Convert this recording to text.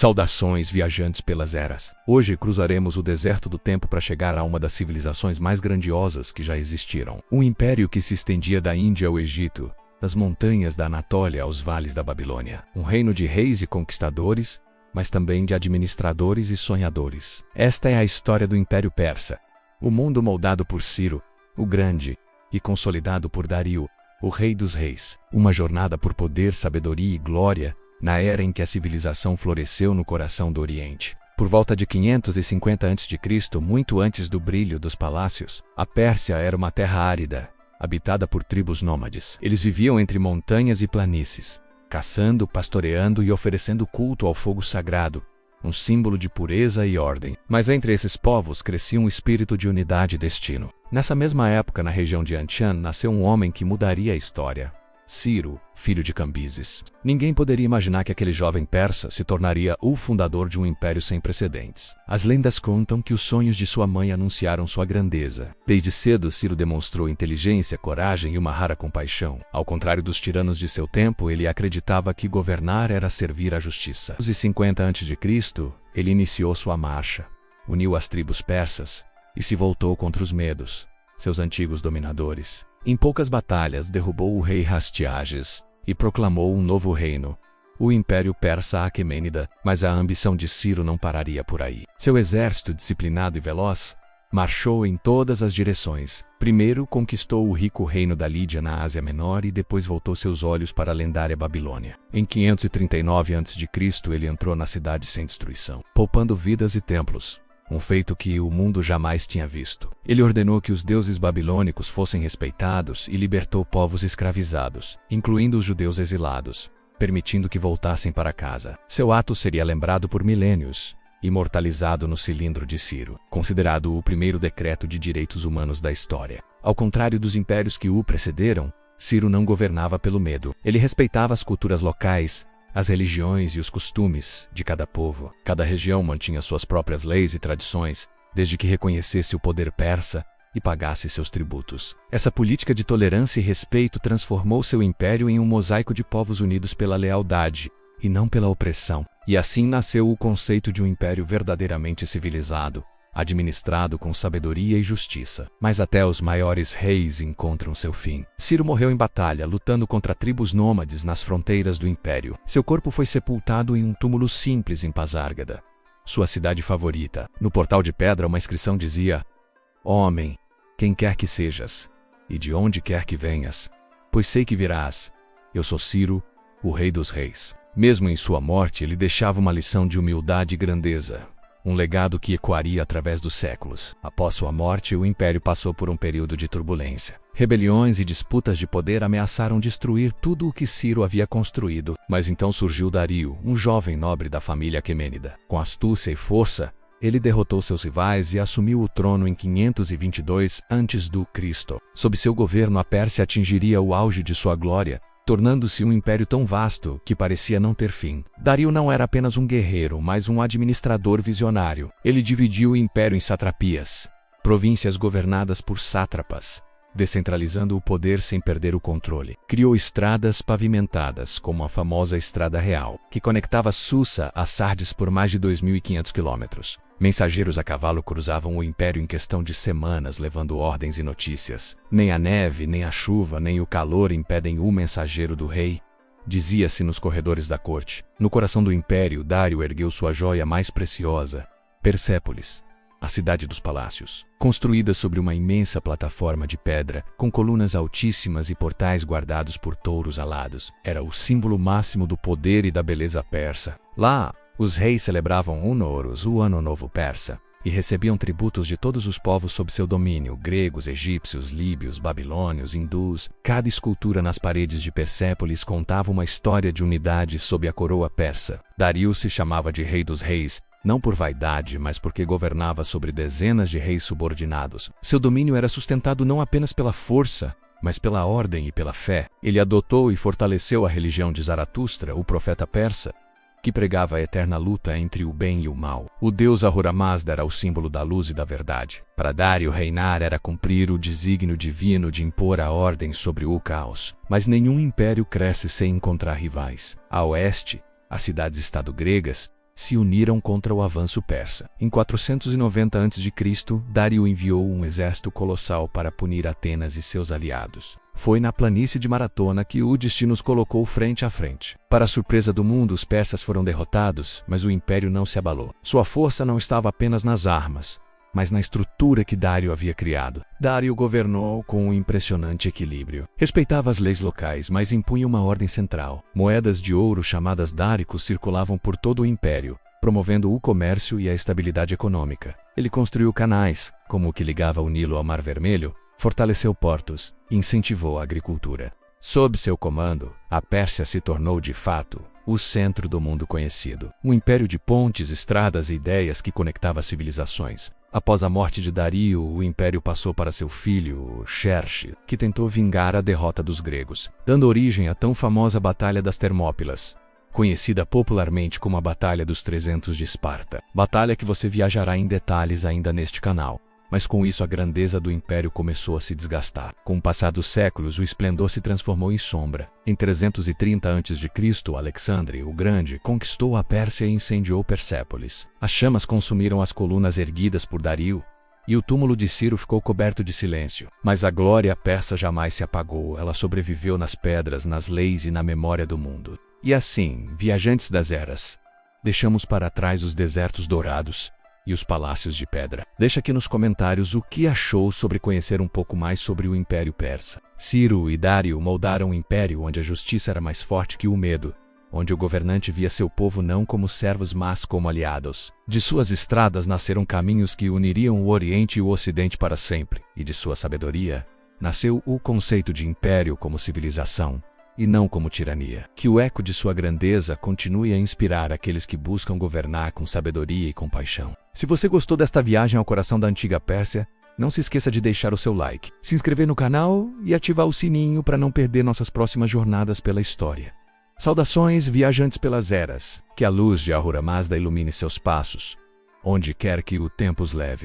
Saudações, viajantes pelas eras. Hoje cruzaremos o deserto do tempo para chegar a uma das civilizações mais grandiosas que já existiram. Um império que se estendia da Índia ao Egito, das montanhas da Anatólia aos vales da Babilônia. Um reino de reis e conquistadores, mas também de administradores e sonhadores. Esta é a história do Império Persa. O mundo moldado por Ciro, o Grande, e consolidado por Dario, o Rei dos Reis. Uma jornada por poder, sabedoria e glória, na era em que a civilização floresceu no coração do Oriente. Por volta de 550 a.C., muito antes do brilho dos palácios, a Pérsia era uma terra árida, habitada por tribos nômades. Eles viviam entre montanhas e planícies, caçando, pastoreando e oferecendo culto ao fogo sagrado, um símbolo de pureza e ordem. Mas entre esses povos crescia um espírito de unidade e destino. Nessa mesma época, na região de Anshan, nasceu um homem que mudaria a história. Ciro, filho de Cambises. Ninguém poderia imaginar que aquele jovem persa se tornaria o fundador de um império sem precedentes. As lendas contam que os sonhos de sua mãe anunciaram sua grandeza. Desde cedo, Ciro demonstrou inteligência, coragem e uma rara compaixão. Ao contrário dos tiranos de seu tempo, ele acreditava que governar era servir à justiça. Aos 50 a.C., ele iniciou sua marcha, uniu as tribos persas e se voltou contra os medos, seus antigos dominadores. Em poucas batalhas, derrubou o rei Hastiages e proclamou um novo reino, o Império Persa Aquemênida. Mas a ambição de Ciro não pararia por aí. Seu exército, disciplinado e veloz, marchou em todas as direções. Primeiro conquistou o rico reino da Lídia na Ásia Menor e depois voltou seus olhos para a lendária Babilônia. Em 539 a.C., ele entrou na cidade sem destruição, poupando vidas e templos. Um feito que o mundo jamais tinha visto. Ele ordenou que os deuses babilônicos fossem respeitados e libertou povos escravizados, incluindo os judeus exilados, permitindo que voltassem para casa. Seu ato seria lembrado por milênios, imortalizado no cilindro de Ciro, considerado o primeiro decreto de direitos humanos da história. Ao contrário dos impérios que o precederam, Ciro não governava pelo medo. Ele respeitava as culturas locais, as religiões e os costumes de cada povo. Cada região mantinha suas próprias leis e tradições, desde que reconhecesse o poder persa e pagasse seus tributos. Essa política de tolerância e respeito transformou seu império em um mosaico de povos unidos pela lealdade, e não pela opressão. E assim nasceu o conceito de um império verdadeiramente civilizado, administrado com sabedoria e justiça. Mas até os maiores reis encontram seu fim. Ciro morreu em batalha, lutando contra tribos nômades nas fronteiras do império. Seu corpo foi sepultado em um túmulo simples em Pasárgada, sua cidade favorita. No portal de pedra, uma inscrição dizia: "Homem, quem quer que sejas, e de onde quer que venhas, pois sei que virás. Eu sou Ciro, o rei dos reis." Mesmo em sua morte, ele deixava uma lição de humildade e grandeza. Um legado que ecoaria através dos séculos. Após sua morte, o império passou por um período de turbulência. Rebeliões e disputas de poder ameaçaram destruir tudo o que Ciro havia construído. Mas então surgiu Dario, um jovem nobre da família Aquemênida. Com astúcia e força, ele derrotou seus rivais e assumiu o trono em 522 a.C. Sob seu governo, a Pérsia atingiria o auge de sua glória, tornando-se um império tão vasto que parecia não ter fim. Dario não era apenas um guerreiro, mas um administrador visionário. Ele dividiu o império em satrapias, províncias governadas por sátrapas, descentralizando o poder sem perder o controle. Criou estradas pavimentadas, como a famosa Estrada Real, que conectava Susa a Sardes por mais de 2.500 quilômetros. Mensageiros a cavalo cruzavam o império em questão de semanas, levando ordens e notícias. Nem a neve, nem a chuva, nem o calor impedem o mensageiro do rei, dizia-se nos corredores da corte. No coração do império, Dário ergueu sua joia mais preciosa, Persépolis, a cidade dos palácios. Construída sobre uma imensa plataforma de pedra, com colunas altíssimas e portais guardados por touros alados, era o símbolo máximo do poder e da beleza persa. Lá, os reis celebravam o Nowruz, o Ano Novo Persa, e recebiam tributos de todos os povos sob seu domínio: gregos, egípcios, líbios, babilônios, hindus. Cada escultura nas paredes de Persépolis contava uma história de unidade sob a coroa persa. Dario se chamava de Rei dos Reis, não por vaidade, mas porque governava sobre dezenas de reis subordinados. Seu domínio era sustentado não apenas pela força, mas pela ordem e pela fé. Ele adotou e fortaleceu a religião de Zaratustra, o profeta persa, que pregava a eterna luta entre o bem e o mal. O deus Ahura Mazda era o símbolo da luz e da verdade. Para Dário, reinar era cumprir o desígnio divino de impor a ordem sobre o caos. Mas nenhum império cresce sem encontrar rivais. A oeste, as cidades-estado gregas, se uniram contra o avanço persa. Em 490 a.C., Dário enviou um exército colossal para punir Atenas e seus aliados. Foi na planície de Maratona que o destino os colocou frente a frente. Para a surpresa do mundo, os persas foram derrotados, mas o império não se abalou. Sua força não estava apenas nas armas, mas na estrutura que Dário havia criado. Dário governou com um impressionante equilíbrio. Respeitava as leis locais, mas impunha uma ordem central. Moedas de ouro chamadas dáricos circulavam por todo o império, promovendo o comércio e a estabilidade econômica. Ele construiu canais, como o que ligava o Nilo ao Mar Vermelho, fortaleceu portos e incentivou a agricultura. Sob seu comando, a Pérsia se tornou de fato o centro do mundo conhecido. Um império de pontes, estradas e ideias que conectava civilizações. Após a morte de Dario, o império passou para seu filho, Xerxes, que tentou vingar a derrota dos gregos, dando origem à tão famosa Batalha das Termópilas, conhecida popularmente como a Batalha dos 300 de Esparta. Batalha que você viajará em detalhes ainda neste canal. Mas com isso a grandeza do império começou a se desgastar. Com o passar dos séculos, o esplendor se transformou em sombra. Em 330 a.C., Alexandre o Grande conquistou a Pérsia e incendiou Persépolis. As chamas consumiram as colunas erguidas por Dario, e o túmulo de Ciro ficou coberto de silêncio. Mas a glória persa jamais se apagou, ela sobreviveu nas pedras, nas leis e na memória do mundo. E assim, viajantes das eras, deixamos para trás os desertos dourados e os palácios de pedra. Deixa aqui nos comentários o que achou sobre conhecer um pouco mais sobre o Império Persa. Ciro e Dário moldaram um império onde a justiça era mais forte que o medo, onde o governante via seu povo não como servos, mas como aliados. De suas estradas nasceram caminhos que uniriam o Oriente e o Ocidente para sempre, e de sua sabedoria nasceu o conceito de império como civilização, e não como tirania. Que o eco de sua grandeza continue a inspirar aqueles que buscam governar com sabedoria e compaixão. Se você gostou desta viagem ao coração da antiga Pérsia, não se esqueça de deixar o seu like, se inscrever no canal e ativar o sininho para não perder nossas próximas jornadas pela história. Saudações, viajantes pelas eras. Que a luz de Ahura Mazda ilumine seus passos, onde quer que o tempo os leve.